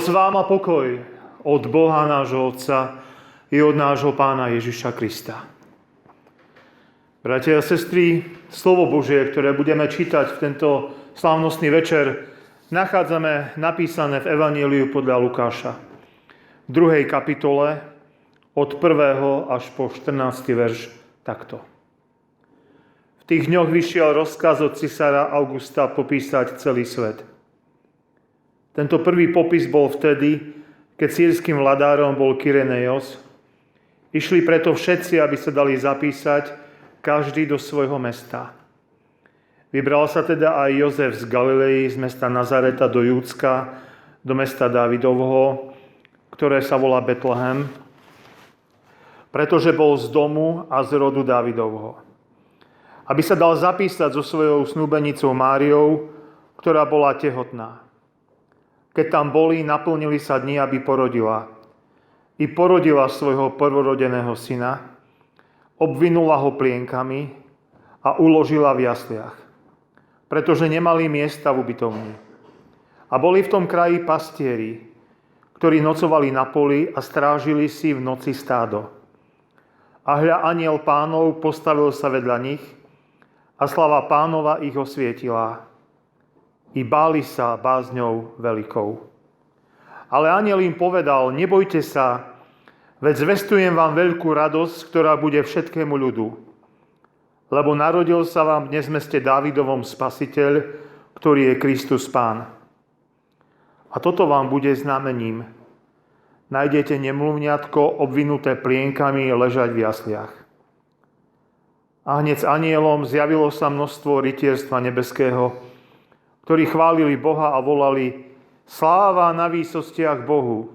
Milosť vám a pokoj od Boha nášho Otca i od nášho Pána Ježiša Krista. Bratia a sestry, slovo Božie, ktoré budeme čítať v tento slávnostný večer, nachádzame napísané v Evanjeliu podľa Lukáša, v 2. kapitole, od 1. až po 14. verš takto. V tých dňoch vyšiel rozkaz od cisára Augusta popísať celý svet. Tento prvý popis bol vtedy, keď sýrskym vladárom bol Kyrenejos. Išli preto všetci, aby sa dali zapísať, každý do svojho mesta. Vybral sa teda aj Jozef z Galilei, z mesta Nazareta do Júdska, do mesta Dávidovho, ktoré sa volá Betlehem, pretože bol z domu a z rodu Dávidovho. Aby sa dal zapísať so svojou snúbenicou Máriou, ktorá bola tehotná. Keď tam boli, naplnili sa dni, aby porodila. I porodila svojho prvorodeného syna, obvinula ho plienkami a uložila v jasliach, pretože nemali miesta v ubytovni. A boli v tom kraji pastieri, ktorí nocovali na poli a strážili si v noci stádo. A hľa anjel Pánov postavil sa vedľa nich a slava Pánova ich osvietila. I báli sa bázňou veľkou. Ale anjel im povedal, nebojte sa, veď zvestujem vám veľkú radosť, ktorá bude všetkému ľudu. Lebo narodil sa vám dnes v meste Dávidovom Spasiteľ, ktorý je Kristus Pán. A toto vám bude znamením. Nájdete nemluvňatko obvinuté plienkami ležať v jasliach. A hneď s anjelom zjavilo sa množstvo rytierstva nebeského, ktorí chválili Boha a volali sláva na výsostiach Bohu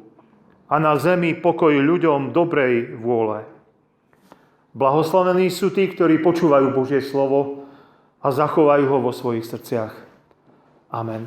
a na zemi pokoj ľuďom dobrej vôle. Blahoslavení sú tí, ktorí počúvajú Božie slovo a zachovajú ho vo svojich srdciach. Amen.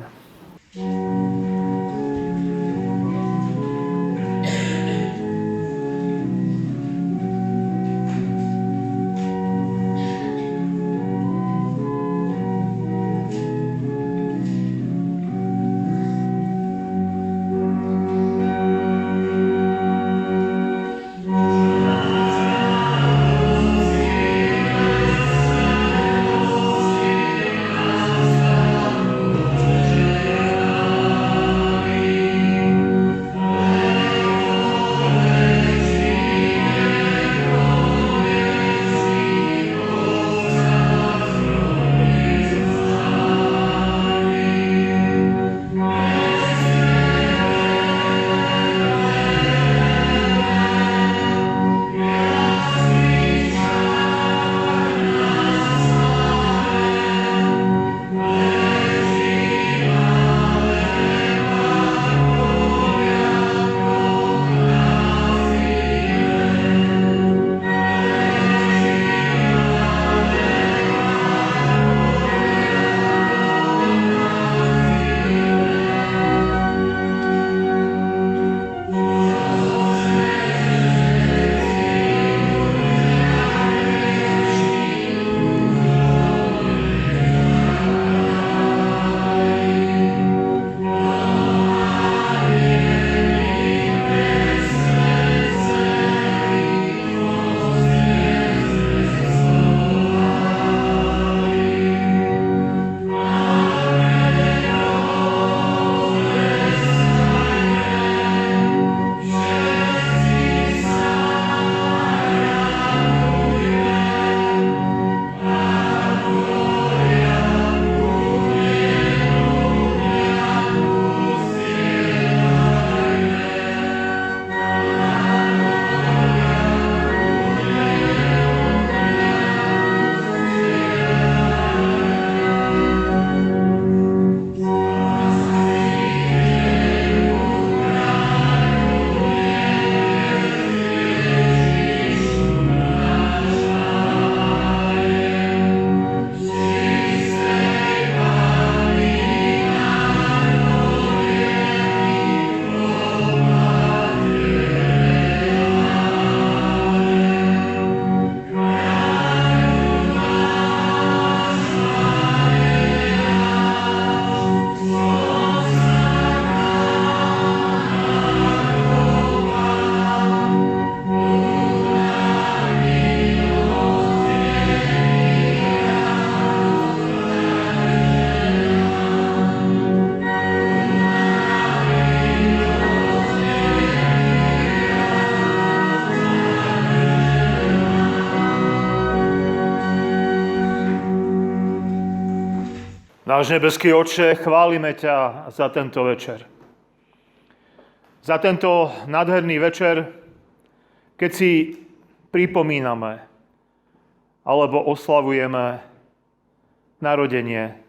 Náš nebeský Otče, chválime ťa za tento večer. Za tento nádherný večer, keď si pripomíname alebo oslavujeme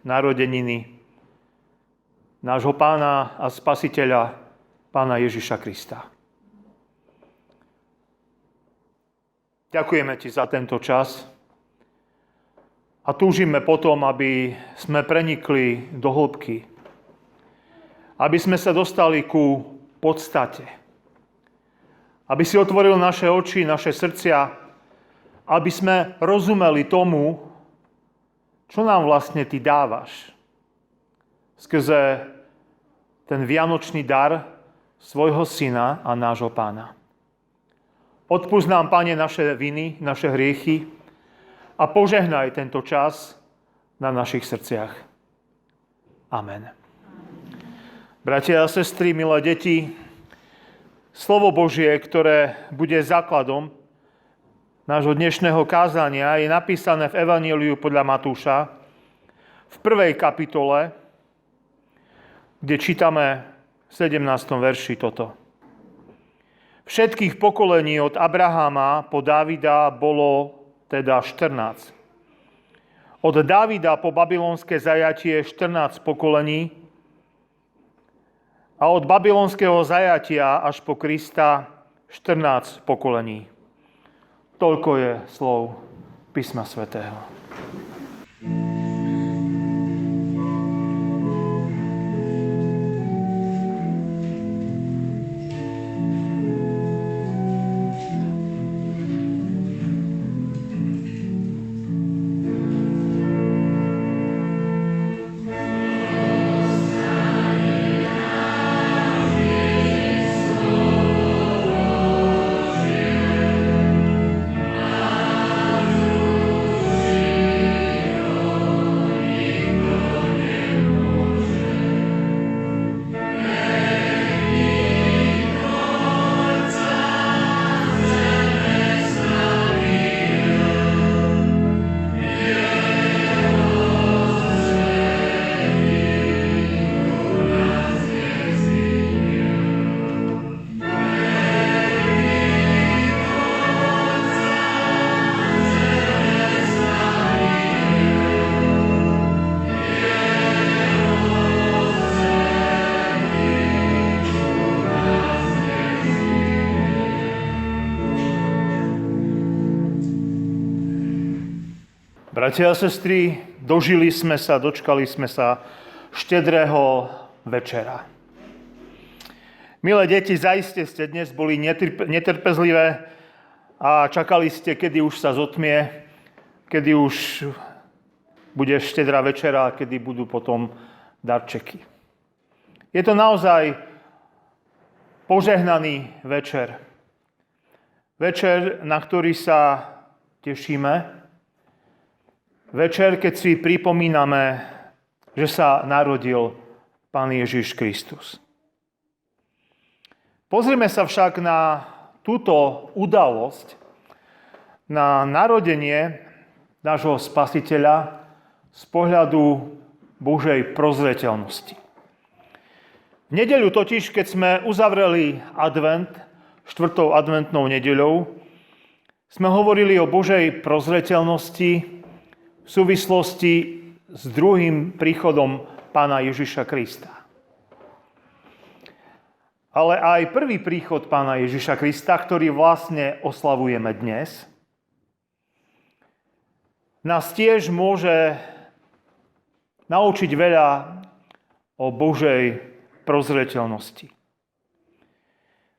narodeniny nášho Pána a Spasiteľa, Pána Ježiša Krista. Ďakujeme ti za tento čas a túžime potom, aby sme prenikli do hĺbky, aby sme sa dostali ku podstate, aby si otvoril naše oči, naše srdcia, aby sme rozumeli tomu, čo nám vlastne ty dávaš skrze ten vianočný dar svojho syna a nášho Pána. Odpusť nám, Pane, naše viny, naše hriechy, a požehnaj tento čas na našich srdciach. Amen. Bratia a sestry, milé deti, slovo Božie, ktoré bude základom nášho dnešného kázania, je napísané v Evanjeliu podľa Matúša v 1. kapitole, kde čítame v 17. verši toto. Všetkých pokolení od Abraháma po Dávida bolo teda 14. Od Dávida po babylonské zajatie 14 pokolení a od babylonského zajatia až po Krista 14 pokolení. Toľko je slov Písma svätého. Bratia a sestry, dočkali sme sa štedrého večera. Milé deti, zaiste ste dnes boli netrpezlivé a čakali ste, kedy už sa zotmie, kedy už bude štedrá večera a kedy budú potom darčeky. Je to naozaj požehnaný večer. Večer, na ktorý sa tešíme. Večer, keď si pripomíname, že sa narodil Pán Ježiš Kristus. Pozrime sa však na túto udalosť, na narodenie nášho Spasiteľa z pohľadu Božej prozreteľnosti. V nedeľu totiž, keď sme uzavreli advent, 4. adventnou nedeľou, sme hovorili o Božej prozreteľnosti v súvislosti s druhým príchodom Pána Ježiša Krista. Ale aj prvý príchod Pána Ježiša Krista, ktorý vlastne oslavujeme dnes, nás tiež môže naučiť veľa o Božej prozreteľnosti.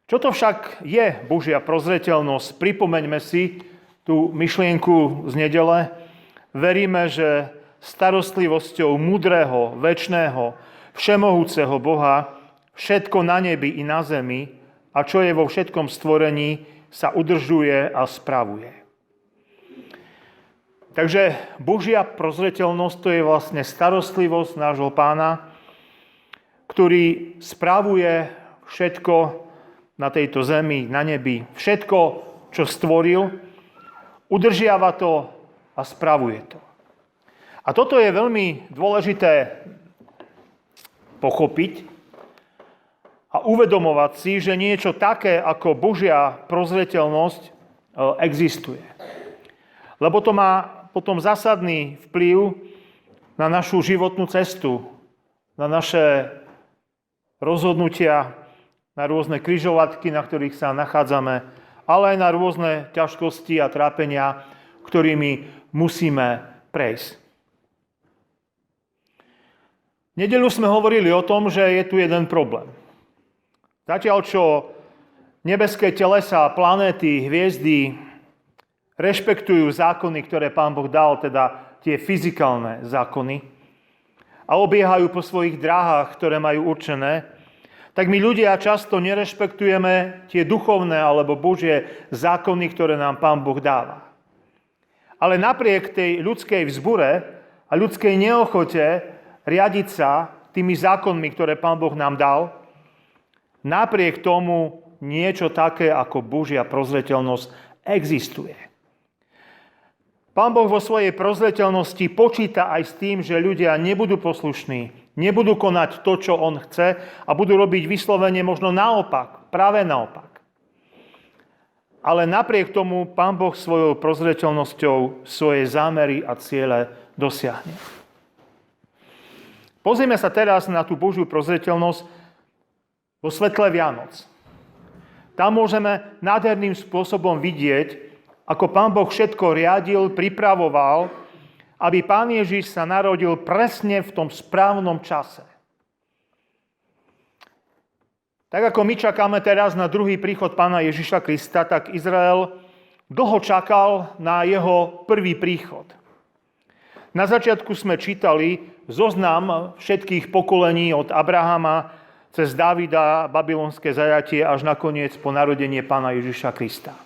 Čo to však je Božia prozreteľnosť? Pripomeňme si tú myšlienku z nedele. Veríme, že starostlivosťou múdreho, večného, všemohúceho Boha všetko na nebi i na zemi a čo je vo všetkom stvorení sa udržuje a spravuje. Takže Božia prozreteľnosť to je vlastne starostlivosť nášho Pána, ktorý spravuje všetko na tejto zemi, na nebi. Všetko, čo stvoril, udržiava to a spravuje to. A toto je veľmi dôležité pochopiť a uvedomovať si, že niečo také ako Božia prozreteľnosť existuje. Lebo to má potom zásadný vplyv na našu životnú cestu, na naše rozhodnutia, na rôzne križovatky, na ktorých sa nachádzame, ale aj na rôzne ťažkosti a trápenia, ktorými musíme prejsť. V nedeľu sme hovorili o tom, že je tu jeden problém. Zatiaľ, čo nebeské telesá, planéty, hviezdy rešpektujú zákony, ktoré Pán Boh dal, teda tie fyzikálne zákony, a obiehajú po svojich dráhách, ktoré majú určené, tak my ľudia často nerešpektujeme tie duchovné alebo Božie zákony, ktoré nám Pán Boh dáva. Ale napriek tej ľudskej vzbure a ľudskej neochote riadiť sa tými zákonmi, ktoré Pán Boh nám dal, napriek tomu niečo také ako Božia prozreteľnosť existuje. Pán Boh vo svojej prozreteľnosti počíta aj s tým, že ľudia nebudú poslušní, nebudú konať to, čo on chce a budú robiť vyslovene možno naopak, práve naopak. Ale napriek tomu Pán Boh svojou prozreteľnosťou svoje zámery a ciele dosiahne. Pozrieme sa teraz na tú Božiu prozreteľnosť vo svetle Vianoc. Tam môžeme nádherným spôsobom vidieť, ako Pán Boh všetko riadil, pripravoval, aby Pán Ježiš sa narodil presne v tom správnom čase. Tak ako my čakáme teraz na druhý príchod Pána Ježiša Krista, tak Izrael dlho čakal na jeho prvý príchod. Na začiatku sme čítali zoznam všetkých pokolení od Abrahama cez Dávida, babylonské zajatie až nakoniec po narodenie Pána Ježiša Krista.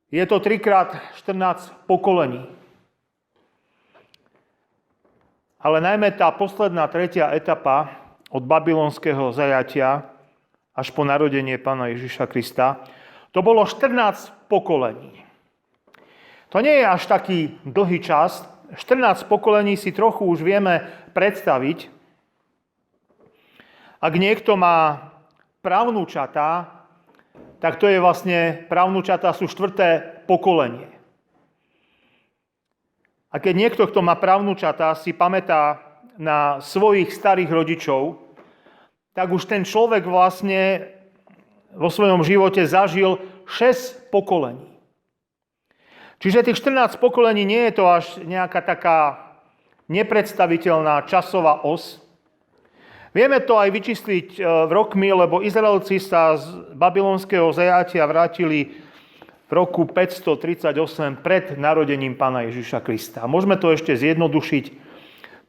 Je to 3x14 pokolení. Ale najmä tá posledná, tretia etapa od babylonského zajatia až po narodenie Pána Ježiša Krista, to bolo 14 pokolení. To nie je až taký dlhý čas. 14 pokolení si trochu už vieme predstaviť. Ak niekto má pravnúčatá, tak to je vlastne, pravnúčatá sú 4. pokolenie. A keď niekto, kto má pravnúčatá, si pamätá na svojich starých rodičov, tak už ten človek vlastne vo svojom živote zažil 6 pokolení. Čiže tých 14 pokolení nie je to až nejaká taká nepredstaviteľná časová os. Vieme to aj vyčísliť v rokmi, lebo Izraelci sa z babylonského zajatia vrátili v roku 538 pred narodením Pána Ježiša Krista. Môžeme to ešte zjednodušiť.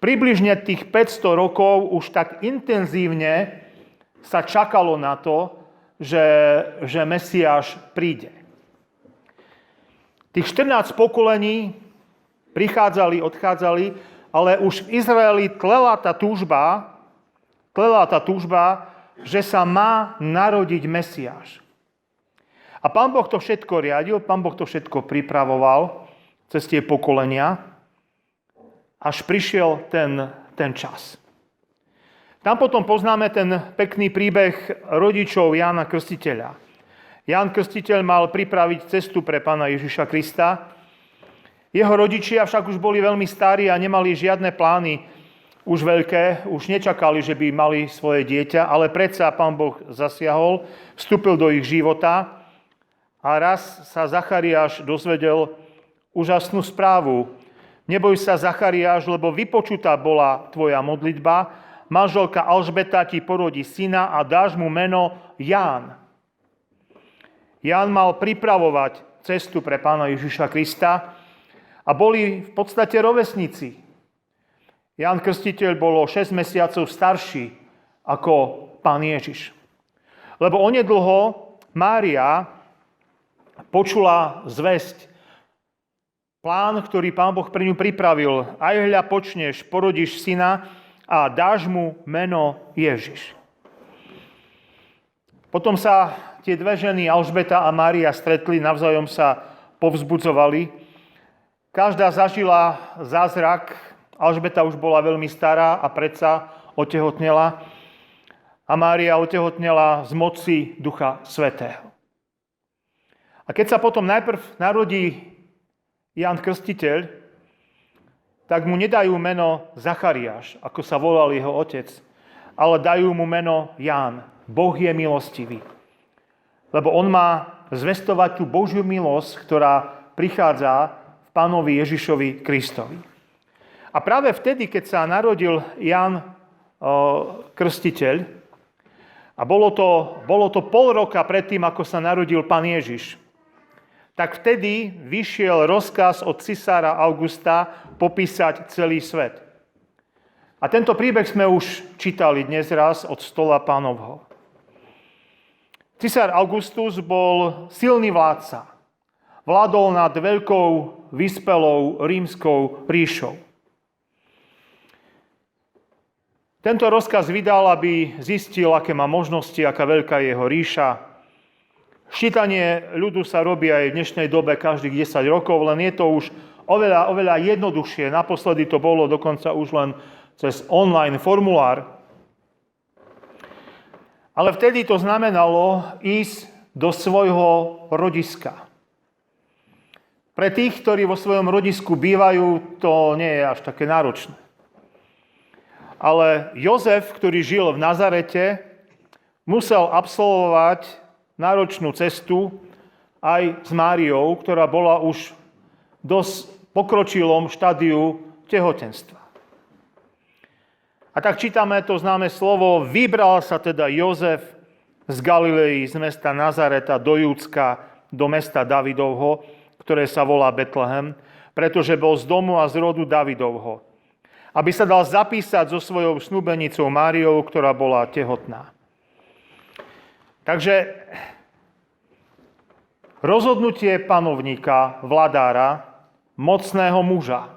Približne tých 500 rokov už tak intenzívne sa čakalo na to, že Mesiáš príde. Tých 14 pokolení prichádzali, odchádzali, ale už v Izraeli tlela tá túžba, že sa má narodiť Mesiáš. A Pán Boh to všetko riadil, Pán Boh to všetko pripravoval cez tie pokolenia, až prišiel ten čas. Tam potom poznáme ten pekný príbeh rodičov Jána Krstiteľa. Ján Krstiteľ mal pripraviť cestu pre Pána Ježiša Krista. Jeho rodičia však už boli veľmi starí a nemali žiadne plány už veľké, už nečakali, že by mali svoje dieťa, ale predsa Pán Boh zasiahol, vstúpil do ich života a raz sa Zachariáš dozvedel úžasnú správu. Neboj sa, Zachariáš, lebo vypočutá bola tvoja modlitba, manželka Alžbeta ti porodí syna a dáš mu meno Ján. Ján mal pripravovať cestu pre Pána Ježiša Krista a boli v podstate rovesníci. Ján Krstiteľ bol o 6 mesiacov starší ako Pán Ježiš. Lebo onedlho Mária počula zvesť, plán, ktorý Pán Boh pre ňu pripravil. Aj hľa počneš, porodíš syna a dáš mu meno Ježiš. Potom sa tie dve ženy, Alžbeta a Mária, stretli, navzájom sa povzbudzovali. Každá zažila zázrak. Alžbeta už bola veľmi stará a predsa otehotnela. A Mária otehotnela z moci Ducha Svätého. A keď sa potom najprv narodí Ján Krstiteľ, tak mu nedajú meno Zachariáš, ako sa volal jeho otec, ale dajú mu meno Ján. Boh je milostivý. Lebo on má zvestovať tú Božiu milosť, ktorá prichádza v Pánovi Ježišovi Kristovi. A práve vtedy, keď sa narodil Ján Krstiteľ, a bolo to pol roka predtým, ako sa narodil Pán Ježiš, tak vtedy vyšiel rozkaz od cisára Augusta popísať celý svet. A tento príbeh sme už čítali dnes raz od stola Pánovho. Cisár Augustus bol silný vládca. Vládol nad veľkou, vyspelou rímskou ríšou. Tento rozkaz vydal, aby zistil, aké má možnosti, aká veľká je jeho ríša. Ščítanie ľudu sa robí aj v dnešnej dobe každých 10 rokov, len je to už oveľa jednoduchšie. Naposledy to bolo dokonca už len cez online formulár. Ale vtedy to znamenalo ísť do svojho rodiska. Pre tých, ktorí vo svojom rodisku bývajú, to nie je až také náročné. Ale Jozef, ktorý žil v Nazarete, musel absolvovať náročnú cestu aj s Máriou, ktorá bola už v dosť pokročilom štádiu tehotenstva. A tak čítame to známe slovo, vybral sa teda Jozef z Galilei, z mesta Nazareta do Júdska, do mesta Davidovho, ktoré sa volá Betlehem, pretože bol z domu a z rodu Davidovho, aby sa dal zapísať so svojou snúbenicou Máriou, ktorá bola tehotná. Takže rozhodnutie panovníka, vladára, mocného muža.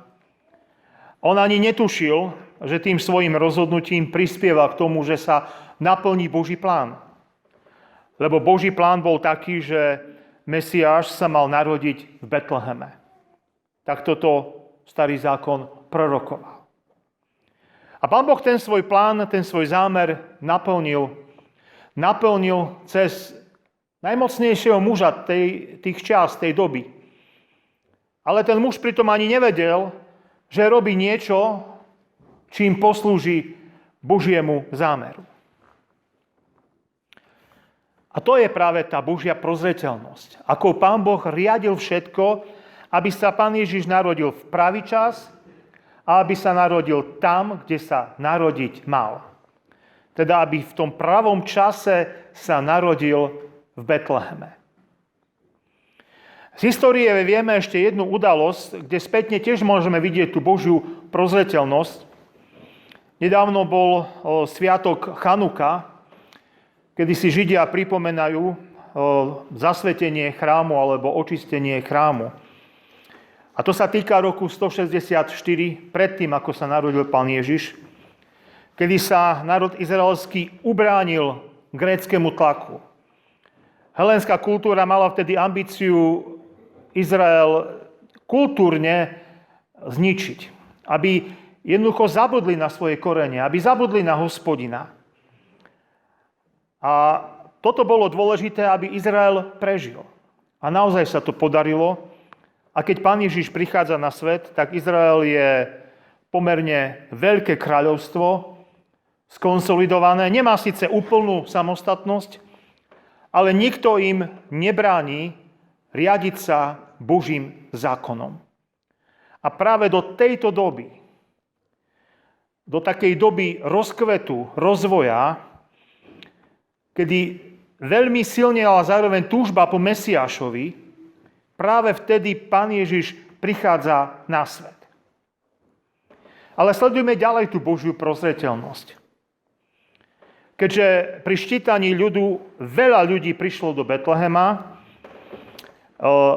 On ani netušil, že tým svojim rozhodnutím prispieva k tomu, že sa naplní Boží plán. Lebo Boží plán bol taký, že Mesiáš sa mal narodiť v Betleheme. Tak toto starý zákon prorokoval. A Pán Boh ten svoj plán, ten svoj zámer naplnil cez najmocnejšieho muža tých čas, tej doby. Ale ten muž pritom ani nevedel, že robí niečo, čím poslúži Božiemu zámeru. A to je práve tá Božia prozreteľnosť. Ako Pán Boh riadil všetko, aby sa Pán Ježiš narodil v pravý čas a aby sa narodil tam, kde sa narodiť mal. Teda, aby v tom pravom čase sa narodil v Betleheme. Z histórie vieme ešte jednu udalosť, kde spätne tiež môžeme vidieť tú Božiu prozreteľnosť. Nedávno bol sviatok Chanuka, kedy si Židia pripomenajú zasvetenie chrámu alebo očistenie chrámu. A to sa týka roku 164, predtým, ako sa narodil Pán Ježiš, kedy sa národ izraelský ubránil gréckemu tlaku. Helenská kultúra mala vtedy ambíciu Izrael kultúrne zničiť, aby jednoducho zabudli na svoje korene, aby zabudli na Hospodina. A toto bolo dôležité, aby Izrael prežil. A naozaj sa to podarilo. A keď Pán Ježiš prichádza na svet, tak Izrael je pomerne veľké kráľovstvo, skonsolidované. Nemá síce úplnú samostatnosť, ale nikto im nebráni riadiť sa Božím zákonom. A práve do tejto doby, do takej doby rozkvetu, rozvoja, kedy veľmi silne, ale zároveň túžba po Mesiášovi, práve vtedy Pán Ježiš prichádza na svet. Ale sledujme ďalej tú Božiu prozreteľnosť. Keďže pri ščítaní ľudu veľa ľudí prišlo do Betlehema,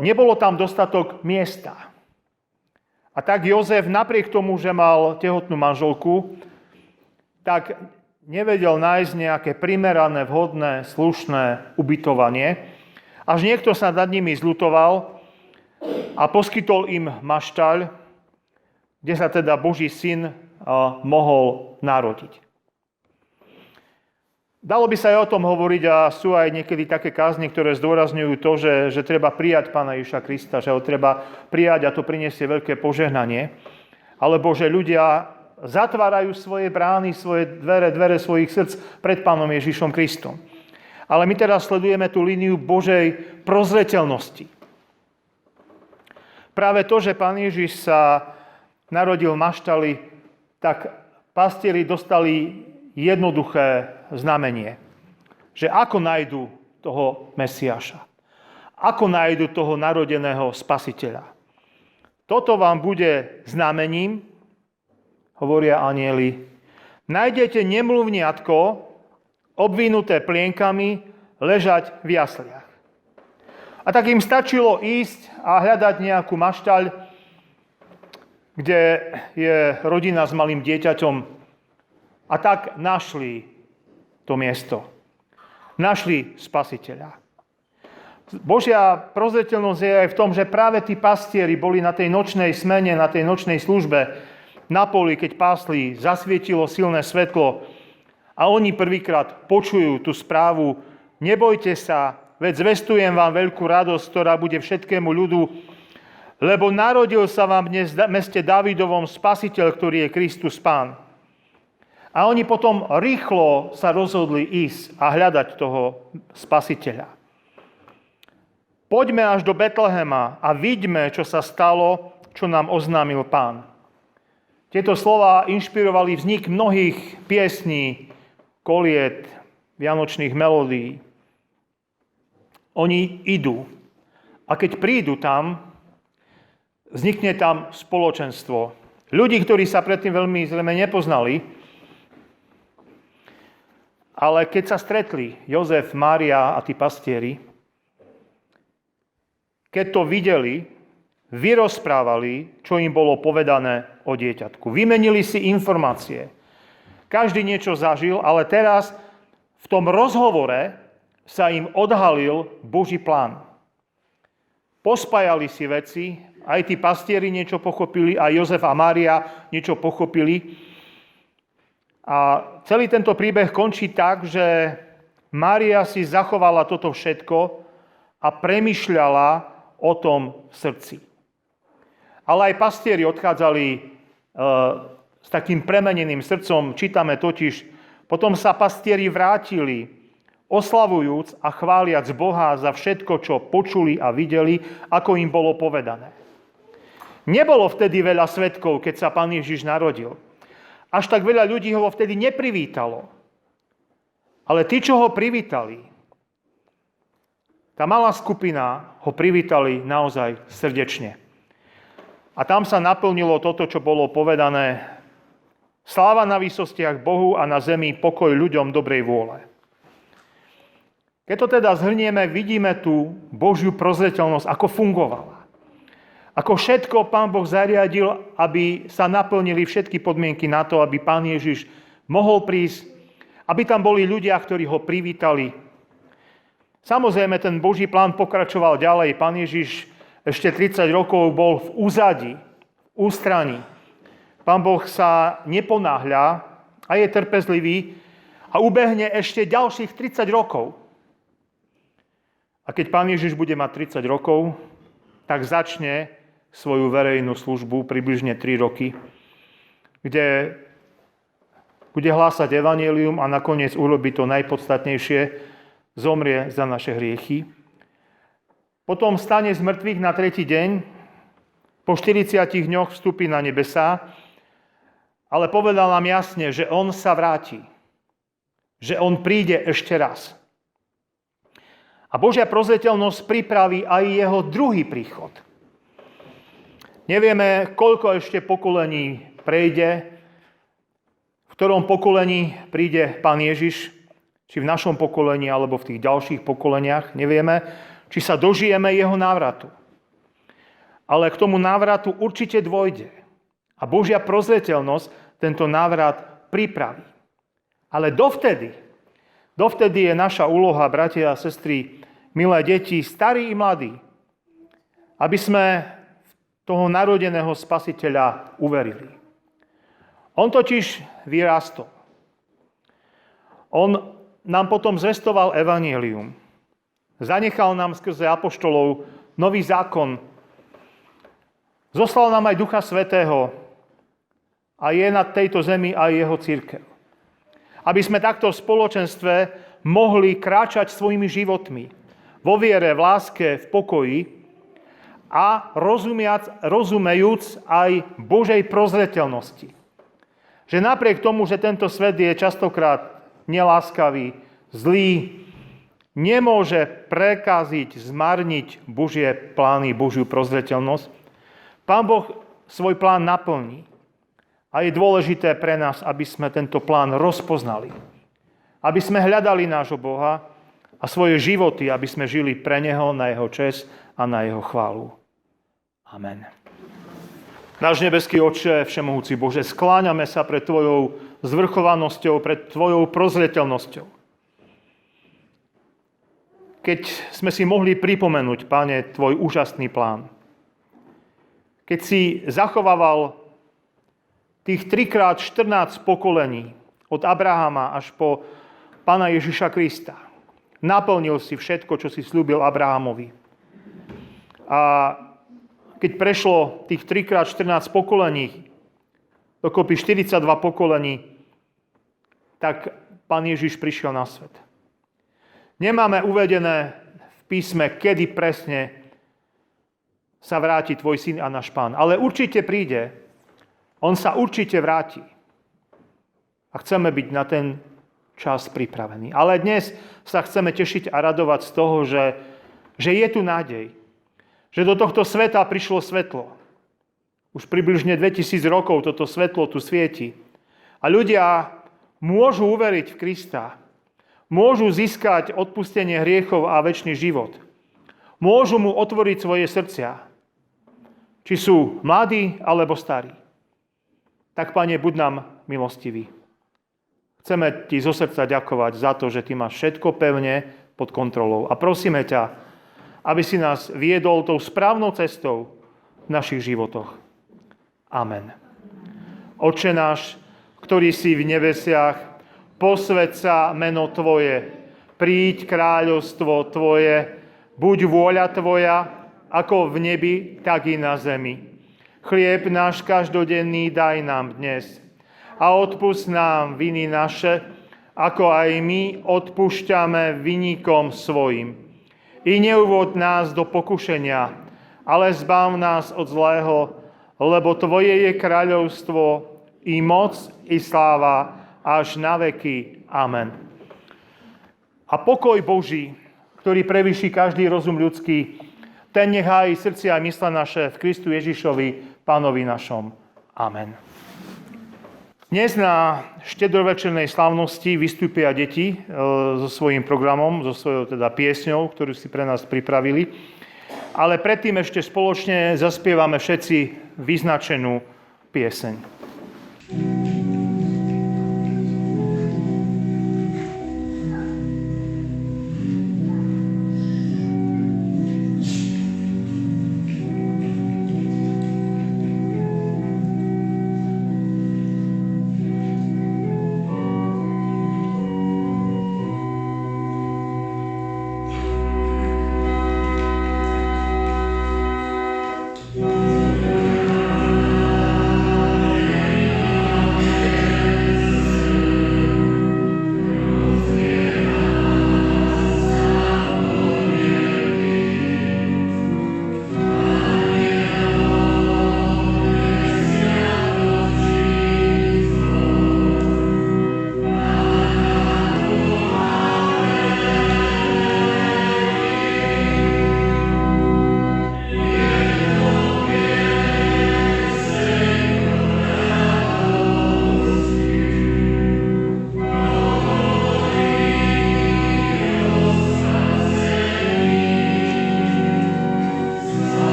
nebolo tam dostatok miesta. A tak Jozef, napriek tomu, že mal tehotnú manželku, tak nevedel nájsť nejaké primerané, vhodné, slušné ubytovanie. Až niekto sa nad nimi zľutoval a poskytol im maštaľ, kde sa teda Boží syn mohol narodiť. Dalo by sa aj o tom hovoriť a sú aj niekedy také kázne, ktoré zdôrazňujú to, že treba prijať Pána Ježiša Krista, že ho treba prijať a to priniesie veľké požehnanie. Alebo že ľudia zatvárajú svoje brány, svoje dvere svojich srdc pred Pánom Ježišom Kristom. Ale my teraz sledujeme tú líniu Božej prozreteľnosti. Práve to, že Pán Ježiš sa narodil v maštali, tak pastieri dostali jednoduché znamenie, že ako nájdu toho Mesiáša, ako nájdu toho narodeného Spasiteľa. Toto vám bude znamením, hovoria anjeli, nájdete nemluvniatko, obvinuté plienkami, ležať v jasliach. A tak im stačilo ísť a hľadať nejakú maštaľ, kde je rodina s malým dieťaťom. A tak našli to miesto. Našli Spasiteľa. Božia prozreteľnosť je aj v tom, že práve tí pastieri boli na tej nočnej smene, na tej nočnej službe na poli, keď pásli, zasvietilo silné svetlo a oni prvýkrát počujú tú správu: nebojte sa, veď zvestujem vám veľkú radosť, ktorá bude všetkému ľudu, lebo narodil sa vám dnes v meste Dávidovom Spasiteľ, ktorý je Kristus Pán. A oni potom rýchlo sa rozhodli ísť a hľadať toho Spasiteľa. Poďme až do Betlehema a vidíme, čo sa stalo, čo nám oznámil Pán. Tieto slová inšpirovali vznik mnohých piesní, koliet, vianočných melódií. Oni idú. A keď prídu tam, vznikne tam spoločenstvo. Ľudí, ktorí sa predtým veľmi zrejme nepoznali, ale keď sa stretli Jozef, Mária a tí pastieri, keď to videli, vyrozprávali, čo im bolo povedané o dieťatku. Vymenili si informácie. Každý niečo zažil, ale teraz v tom rozhovore sa im odhalil Boží plán. Pospájali si veci, aj tí pastieri niečo pochopili, aj Jozef a Mária niečo pochopili. A celý tento príbeh končí tak, že Mária si zachovala toto všetko a premýšľala o tom v srdci. Ale aj pastieri odchádzali s takým premeneným srdcom. Čítame totiž, potom sa pastieri vrátili, oslavujúc a chváliac Boha za všetko, čo počuli a videli, ako im bolo povedané. Nebolo vtedy veľa svedkov, keď sa Pán Ježiš narodil. Až tak veľa ľudí ho vtedy neprivítalo. Ale tí, čo ho privítali, tá malá skupina ho privítali naozaj srdečne. A tam sa naplnilo toto, čo bolo povedané: sláva na výsostiach Bohu a na zemi pokoj ľuďom dobrej vôle. Keď to teda zhrnieme, vidíme tú Božiu prozreteľnosť, ako fungovala. Ako všetko Pán Boh zariadil, aby sa naplnili všetky podmienky na to, aby Pán Ježiš mohol prísť, aby tam boli ľudia, ktorí ho privítali. Samozrejme, ten Boží plán pokračoval ďalej. Pán Ježiš ešte 30 rokov bol v úzadí, v ústraní. Pán Boh sa neponáhľa a je trpezlivý a ubehne ešte ďalších 30 rokov. A keď Pán Ježiš bude mať 30 rokov, tak začne svoju verejnú službu približne 3 roky, kde bude hlásať evanjelium a nakoniec urobí to najpodstatnejšie, zomrie za naše hriechy. Potom stane z mŕtvych na 3. deň, po 40 dňoch vstúpi na nebesá, ale povedal nám jasne, že on sa vráti, že on príde ešte raz. A Božia prozreteľnosť pripraví aj jeho druhý príchod. Nevieme, koľko ešte pokolení prejde, v ktorom pokolení príde Pán Ježiš, či v našom pokolení, alebo v tých ďalších pokoleniach, nevieme, či sa dožijeme jeho návratu. Ale k tomu návratu určite dôjde. A Božia prozreteľnosť tento návrat pripraví. Ale dovtedy je naša úloha, bratia a sestry, milé deti, starí i mladí, aby sme toho narodeného Spasiteľa uverili. On totiž vyrástol. On nám potom zvestoval evanjelium. Zanechal nám skrze apoštolov nový zákon. Zoslal nám aj Ducha Svätého a je na tejto zemi aj jeho cirkev. Aby sme takto v spoločenstve mohli kráčať svojimi životmi vo viere, v láske, v pokoji a rozumejúc aj Božej prozreteľnosti. Že napriek tomu, že tento svet je častokrát neláskavý, zlý, nemôže prekaziť, zmarniť Božie plány, Božiu prozreteľnosť. Pán Boh svoj plán naplní. A je dôležité pre nás, aby sme tento plán rozpoznali. Aby sme hľadali nášho Boha a svoje životy, aby sme žili pre Neho, na Jeho česť a na Jeho chválu. Amen. Náš nebeský Otče, všemohúci Bože, skláňame sa pred Tvojou zvrchovanosťou, pred Tvojou prozreteľnosťou. Keď sme si mohli pripomenúť, Pane, Tvoj úžasný plán. Keď si zachovával tých 3x14 pokolení od Abrahama až po Pána Ježiša Krista. Naplnil si všetko, čo si slúbil Abrahamovi. A keď prešlo tých 3x14 pokolení, dokopy 42 pokolení, tak Pán Ježiš prišiel na svet. Nemáme uvedené v písme, kedy presne sa vráti tvoj syn a náš Pán. Ale určite príde. On sa určite vráti. A chceme byť na ten čas pripravení. Ale dnes sa chceme tešiť a radovať z toho, že je tu nádej. Že do tohto sveta prišlo svetlo. Už približne 2000 rokov toto svetlo tu svieti. A ľudia môžu uveriť v Krista. Môžu získať odpustenie hriechov a večný život. Môžu mu otvoriť svoje srdcia. Či sú mladí alebo starí. Tak, Pane, buď nám milostivý. Chceme Ti zo srdca ďakovať za to, že Ty máš všetko pevne pod kontrolou. A prosíme ťa, aby si nás viedol tou správnou cestou v našich životoch. Amen. Otče náš, ktorý si v nebesiach, posväť sa meno Tvoje, príď kráľovstvo Tvoje, buď vôľa Tvoja, ako v nebi, tak i na zemi. Chlieb náš každodenný daj nám dnes a odpusť nám viny naše, ako aj my odpúšťame vinníkom svojim. I neuvod nás do pokušenia, ale zbav nás od zlého, lebo Tvoje je kráľovstvo, i moc, i sláva, až na veky. Amen. A pokoj Boží, ktorý prevýši každý rozum ľudský, ten nech hájí srdcia a mysle naše v Kristu Ježišovi, Pánovi našom. Amen. Dnes na štedrovečernej slávnosti vystúpia deti so svojím programom, so svojou teda piesňou, ktorú si pre nás pripravili. Ale predtým ešte spoločne zaspievame všetci vyznačenú pieseň.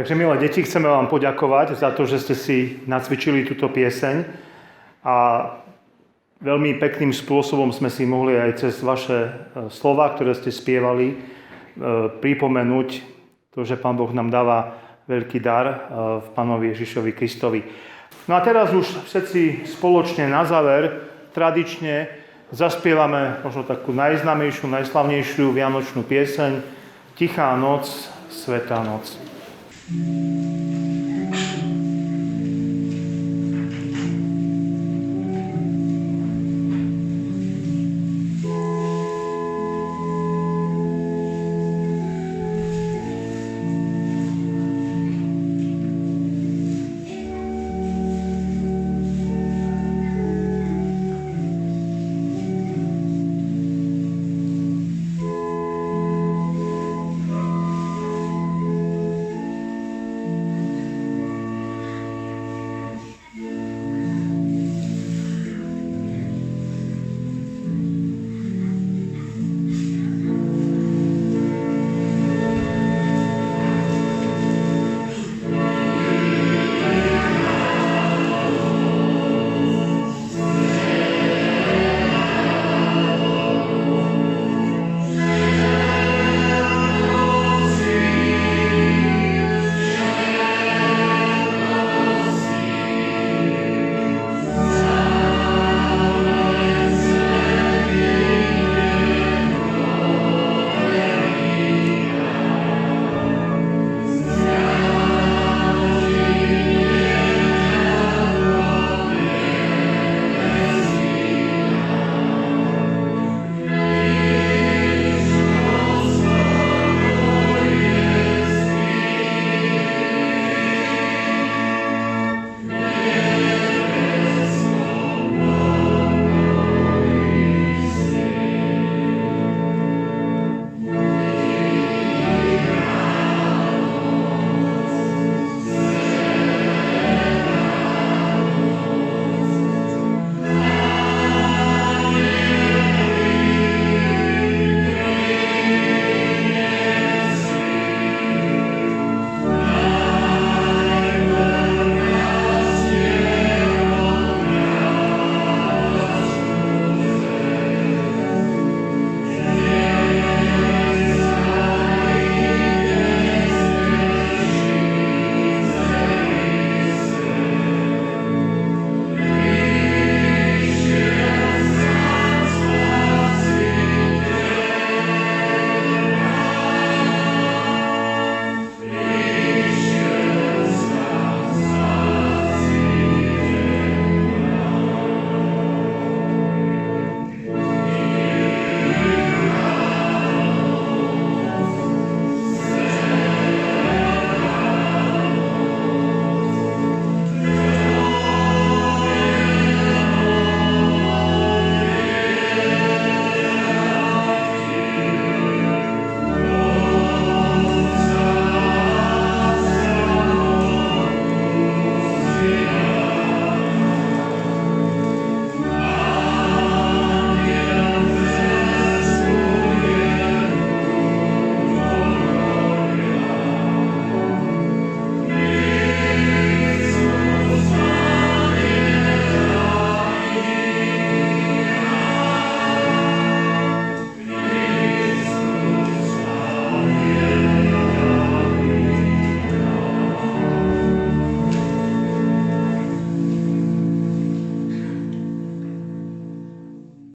Takže, milé deti, chceme vám poďakovať za to, že ste si nacvičili túto pieseň a veľmi pekným spôsobom sme si mohli aj cez vaše slova, ktoré ste spievali, pripomenúť to, že Pán Boh nám dáva veľký dar v Pánovi Ježišovi Kristovi. No a teraz už všetci spoločne na záver tradične zaspievame možno takú najznámejšiu, najslavnejšiu vianočnú pieseň Tichá noc, svätá noc.